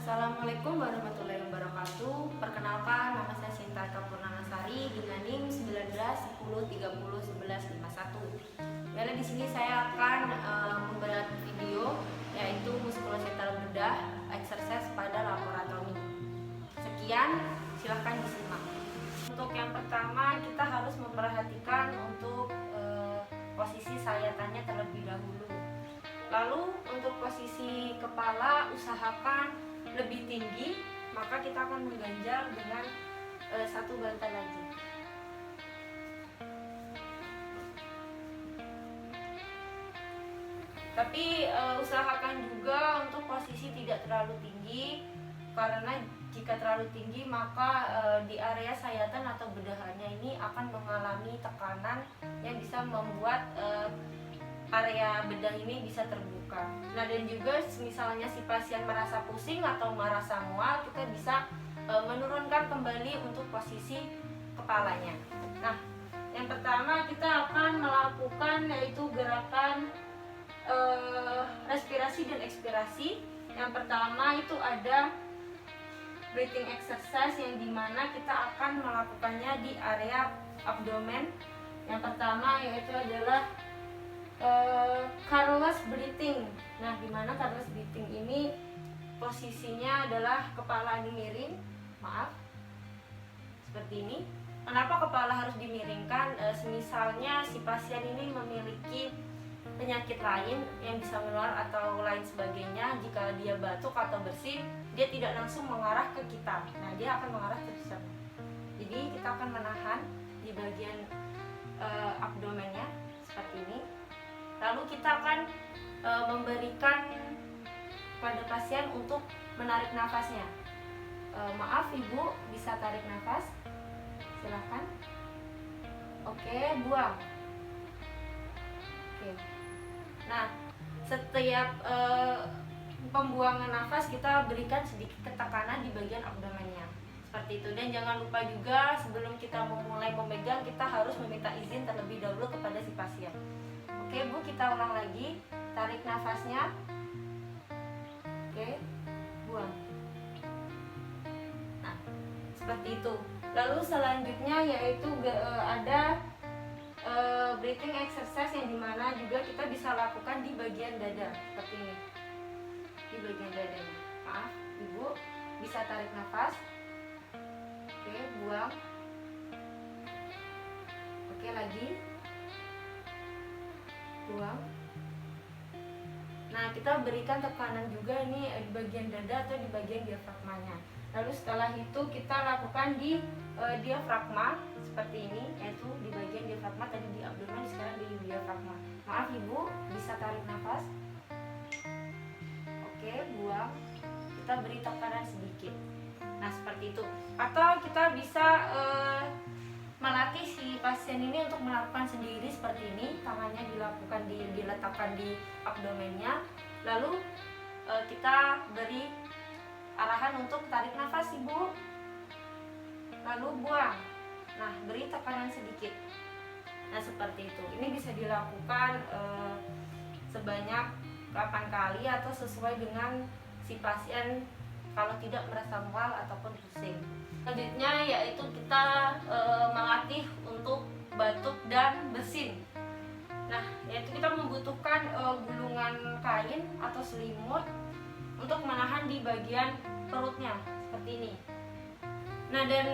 Assalamualaikum warahmatullahi wabarakatuh. Perkenalkan, nama saya Sinta Kapurnanasari dengan NIM 19 10 30 11 51. Di sini saya akan membuat video yaitu muskuloskeletal bedah exercise pada laboratorium. Sekian, silahkan disimak. Untuk yang pertama, kita harus memperhatikan untuk posisi sayatannya terlebih dahulu. Lalu untuk posisi kepala usahakan lebih tinggi, maka kita akan mengganjal dengan satu bantal lagi. Tapi usahakan juga untuk posisi tidak terlalu tinggi, karena jika terlalu tinggi maka di area sayatan atau bedahannya ini akan mengalami tekanan yang bisa membuat area bedah ini bisa terbuka. Nah, dan juga misalnya si pasien merasa pusing atau merasa mual, kita bisa menurunkan kembali untuk posisi kepalanya. Nah, yang pertama kita akan melakukan yaitu gerakan respirasi dan ekspirasi. Yang pertama itu ada breathing exercise yang dimana kita akan melakukannya di area abdomen. Yang pertama yaitu adalah careless breathing. Nah, dimana careless breathing ini posisinya adalah kepala dimiring, seperti ini. Kenapa kepala harus dimiringkan? Misalnya si pasien ini memiliki penyakit lain yang bisa menular atau lain sebagainya, jika dia batuk atau bersin, dia tidak langsung mengarah ke kita. Nah, dia akan mengarah ke sana. Jadi kita akan menahan di bagian abdomennya seperti ini. Lalu kita akan memberikan pada pasien untuk menarik nafasnya. Maaf Ibu, bisa tarik nafas? Silahkan. Oke, buang. Oke. Nah, setiap pembuangan nafas kita berikan sedikit ketekanan di bagian abdomennya. Seperti itu. Dan jangan lupa juga sebelum kita memulai memegang, kita harus meminta izin terlebih dahulu kepada si pasien. Oke Bu, kita ulang lagi. Tarik nafasnya. Oke, buang. Nah, seperti itu. Lalu selanjutnya yaitu ada breathing exercise yang dimana juga kita bisa lakukan di bagian dada. Seperti ini. Di bagian dadanya. Maaf, Ibu. Bisa tarik nafas. Oke, buang. Oke, lagi. Buang. Nah, kita berikan tekanan juga ini di bagian dada atau di bagian diafragmanya. Lalu setelah itu kita lakukan di diafragma seperti ini, yaitu di bagian diafragma, tadi di abdomen, sekarang di diafragma. Maaf Ibu, bisa tarik nafas. Oke, buang. Kita beri tekanan sedikit. Nah, seperti itu. Atau kita bisa melatih si pasien ini untuk melakukan sendiri seperti ini. Tangannya diletakkan di abdomennya. Lalu kita beri arahan untuk tarik nafas Ibu. Lalu buang. Nah, beri tekanan sedikit. Nah, seperti itu. Ini bisa dilakukan sebanyak 8 kali atau sesuai dengan si pasien kalau tidak merasa mual ataupun pusing. Selanjutnya yaitu kita melatih untuk batuk dan bersin. Nah, yaitu kita membutuhkan gulungan kain atau selimut untuk menahan di bagian perutnya seperti ini. Nah, dan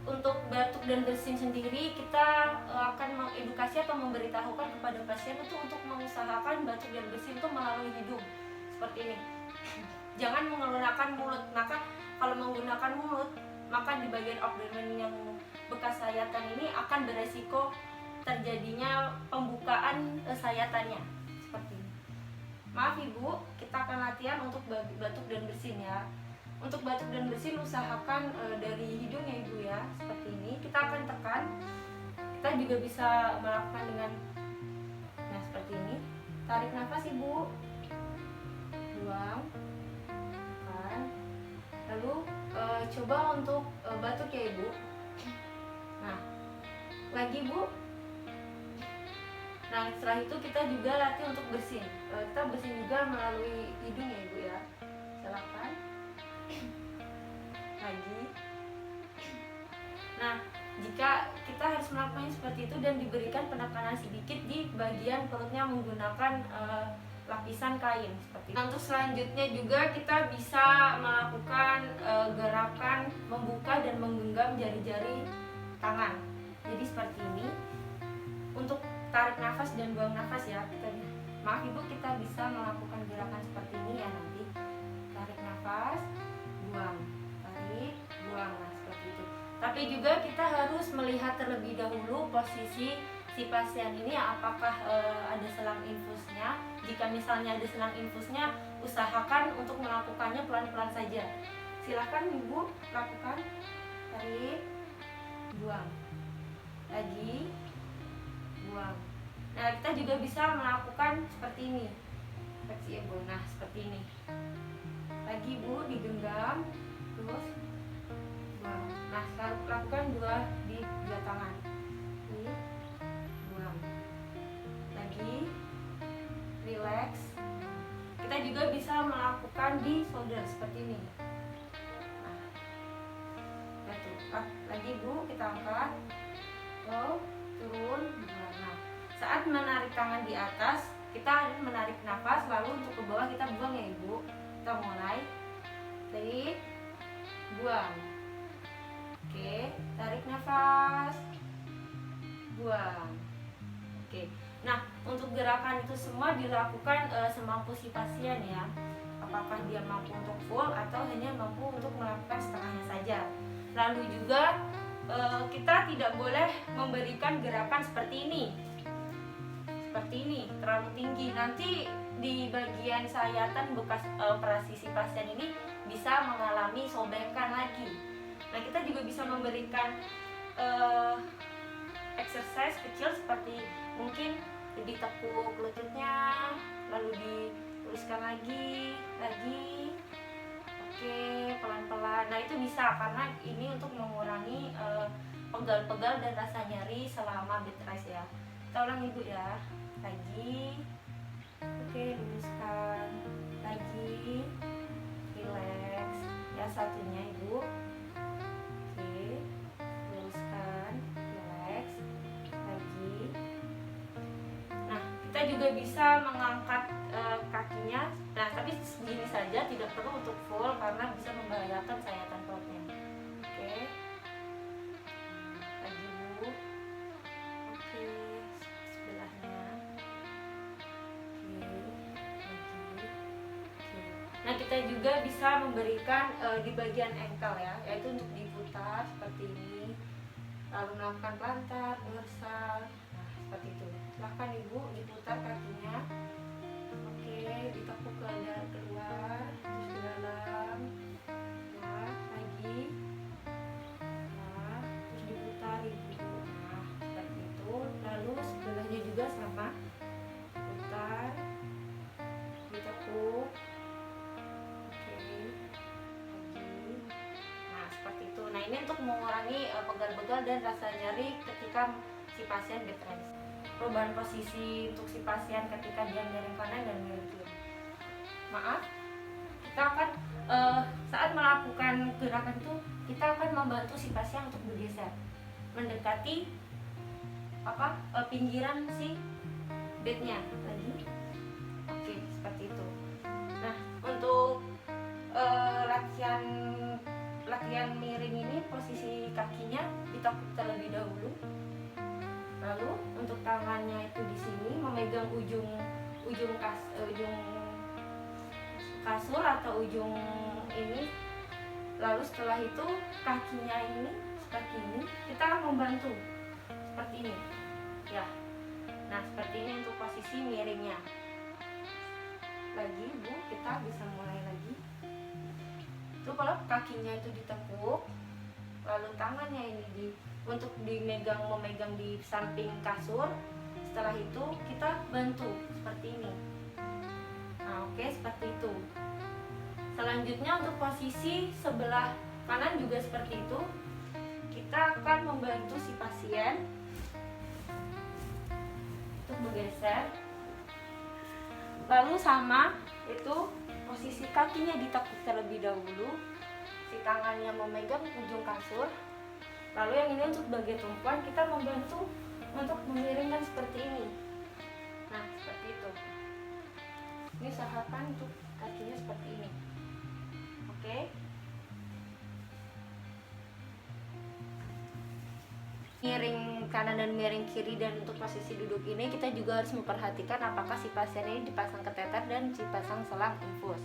untuk batuk dan bersin sendiri kita akan mengedukasi atau memberitahukan kepada pasien itu untuk mengusahakan batuk dan bersin itu melalui hidung seperti ini. Jangan menggunakan mulut. Maka kalau menggunakan mulut, maka di bagian abdomen yang bekas sayatan ini akan beresiko terjadinya pembukaan sayatannya seperti ini. Maaf Ibu, kita akan latihan untuk batuk dan bersin ya. Untuk batuk dan bersin usahakan dari hidung ya Ibu ya, seperti ini. Kita akan tekan. Kita juga bisa melakukan dengan seperti ini. Tarik nafas Ibu. Buang. Tekan. Lalu coba untuk batuk ya Ibu. Nah, lagi Bu. Nah, setelah itu kita juga latih untuk bersin. Kita bersin juga melalui hidung ya Ibu ya. Silakan. lagi. Nah, jika kita harus melakukannya seperti itu dan diberikan penekanan sedikit di bagian perutnya menggunakan lapisan kain seperti itu. Nah, untuk selanjutnya juga kita bisa melakukan gerakan membuka dan menggenggam jari-jari tangan. Jadi seperti ini. Untuk tarik nafas dan buang nafas ya. Maaf Ibu, kita bisa melakukan gerakan seperti ini ya nanti. Tarik nafas, buang, tarik, buang. Nah, seperti itu. Tapi juga kita harus melihat terlebih dahulu posisi si pasien ini apakah ada selang infusnya. Jika misalnya ada selang infusnya, usahakan untuk melakukannya pelan-pelan saja. Silahkan Ibu lakukan. Tarik, buang, lagi, buang. Nah, kita juga bisa melakukan seperti ini. Seperti Ibu. Nah, seperti ini. Lagi Bu, digenggam, terus buang. Nah, sekarang lakukan di dua tangan. Ini, buang. Lagi, relax. Kita juga bisa melakukan di shoulder seperti ini. Nah, betul. Lagi Bu, kita angkat. Turun, buang. Nah, saat menarik tangan di atas, kita harus menarik nafas, lalu untuk ke bawah kita buang ya Ibu. Kita mulai. Tarik, buang. Oke, tarik nafas, buang. Oke. Nah, untuk gerakan itu semua dilakukan semampu si pasien ya. Apakah dia mampu untuk full atau hanya mampu untuk melakukan setengahnya saja. Lalu juga kita tidak boleh memberikan gerakan seperti ini. Seperti ini, terlalu tinggi. Nanti di bagian sayatan bekas operasi si pasien ini bisa mengalami sobekan lagi. Nah, kita juga bisa memberikan exercise kecil seperti mungkin ditekuk lututnya, lalu dituliskan lagi. Oke, pelan-pelan. Nah, itu bisa karena ini untuk mengurangi pegal-pegal dan rasa nyeri selama bed rest ya. Kita ulang Ibu ya. Lagi. Oke, luruskan. Lagi. Relax. Ya, satunya Ibu. Oke. Luruskan. Relax. Lagi. Nah, kita juga bisa mengangkat kakinya. Nah, tapi segini saja, tidak perlu untuk full karena bisa membahayakan sayatan perutnya. Oke. Lagi Bu. Oke. Sebelahnya. Nah, kita juga bisa memberikan di bagian ankle ya, yaitu untuk diputar seperti ini, lalu melakukan plantar, dorsal. Nah, seperti itu. Silahkan Ibu diputar kakinya. Oke, ditekuk keluar, terus ke dalam. Nah, lagi. Nah, terus diputar Ibu. Nah, seperti itu. Lalu sebelahnya juga sama. Putar, ditekuk. Nah, ini untuk mengurangi pegal-pegal dan rasa nyeri ketika si pasien bed rest. Perubahan posisi untuk si pasien ketika dia miring kanan dan miring kiri. Maaf, kita akan saat melakukan gerakan itu kita akan membantu si pasien untuk bergeser mendekati pinggiran si bednya lagi. Oke, seperti itu. Nah, untuk latihan miring ini posisi kakinya ditekuk terlebih dahulu. Lalu untuk tangannya itu di sini memegang ujung kasur atau ujung ini. Lalu setelah itu kakinya ini seperti ini, kita membantu seperti ini. Ya. Nah, seperti ini untuk posisi miringnya. Lagi Bu, kita bisa mulai lagi. Itu kalau kakinya itu ditekuk, lalu tangannya ini untuk memegang di samping kasur. Setelah itu kita bantu seperti ini. Nah, oke, seperti itu. Selanjutnya untuk posisi sebelah kanan juga seperti itu. Kita akan membantu si pasien untuk bergeser. Lalu sama itu posisi kakinya ditekuk terlebih dahulu. si tangannya memegang ujung kasur. Lalu yang ini untuk bagian tumpuan, kita membantu untuk memiringkan seperti ini. Nah, seperti itu. Ini usahakan untuk kakinya seperti ini. Oke. Miring kanan dan miring kiri, dan untuk posisi duduk ini kita juga harus memperhatikan apakah si pasien ini dipasang kateter dan dipasang selang infus.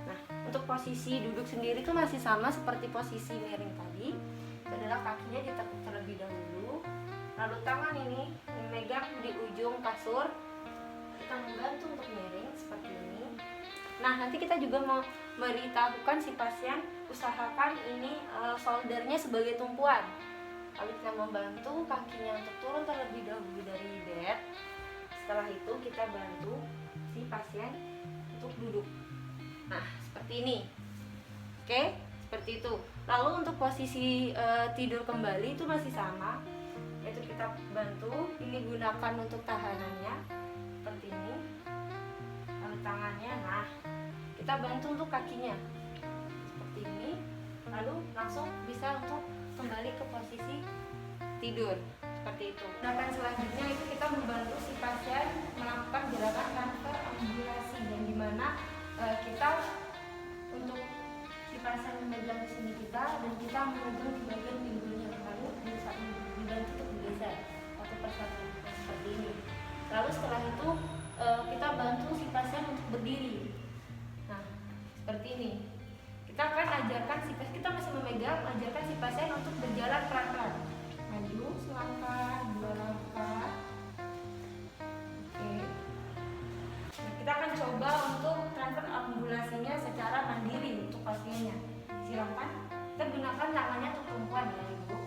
Nah, untuk posisi duduk sendiri itu masih sama seperti posisi miring tadi. Itu adalah kakinya ditekuk terlebih dahulu, lalu tangan ini memegang di ujung kasur, kita membantu untuk miring seperti ini. Nah, nanti kita juga mau memberitahukan si pasien, usahakan ini shouldernya sebagai tumpuan. Lalu kita membantu kakinya untuk turun terlebih dahulu dari bed. Setelah itu kita bantu si pasien untuk duduk. Nah, seperti ini. Oke, seperti itu. Lalu untuk posisi tidur kembali itu masih sama, yaitu kita bantu. Ini gunakan untuk tahanannya seperti ini. Lalu tangannya, nah kita bantu untuk kakinya seperti ini. Lalu langsung bisa untuk kembali ke posisi tidur seperti itu. Gerakan selanjutnya itu kita membantu si pasien melakukan gerakan transfer ambulasi, yang dimana kita untuk si pasien memegang di sini kita, dan kita memegang di bagian pinggulnya, lalu dibantu untuk bergeser satu persatu seperti ini. Lalu setelah itu kita bantu si pasien untuk berdiri. Nah, seperti ini. Kita akan ajarkan si pasien, kita masih memegang, ajarkan si pasien untuk berjalan pelan-pelan, maju selangkah, 2 langkah. Oke. Nah, kita akan coba untuk transfer ambulasinya secara mandiri untuk pasiennya. Silakan kita gunakan tangannya untuk tumpuan ya Ibu.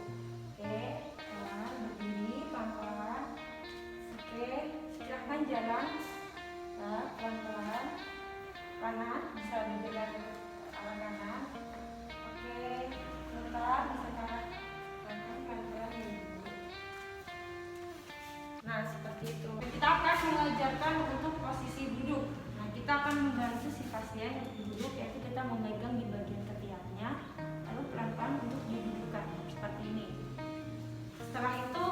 Oke, pelan, berdiri pelan-pelan. Oke, silakan jalan pelan-pelan, kanan bisa berjalan arah kanan. Oke, bentar bisa kanan pelan-pelan ya Ibu. Nah, seperti itu. Kita akan mengajarkan untuk posisi duduk. Nah, kita akan membantu si pasien untuk duduk, yaitu kita memegang di bagian ketiaknya, lalu pelan-pelan untuk didudukkan seperti ini. Setelah itu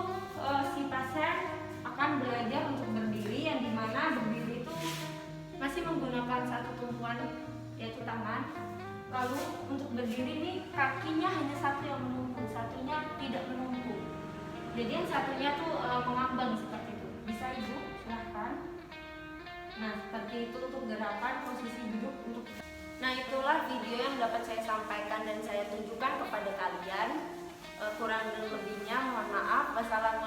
si pasien akan belajar untuk berdiri, yang dimana berdiri itu masih menggunakan satu tumpuan, yaitu tangan. Lalu untuk berdiri ini kakinya hanya satu yang menunggu, satunya tidak menunggu. Jadi yang satunya tuh mengambang seperti itu. Bisa Ibu, silahkan. Nah, seperti itu untuk gerakan posisi duduk untuk. Nah, itulah video yang dapat saya sampaikan dan saya tunjukkan kepada kalian. Kurang dan lebihnya mohon maaf. Wassalamualaikum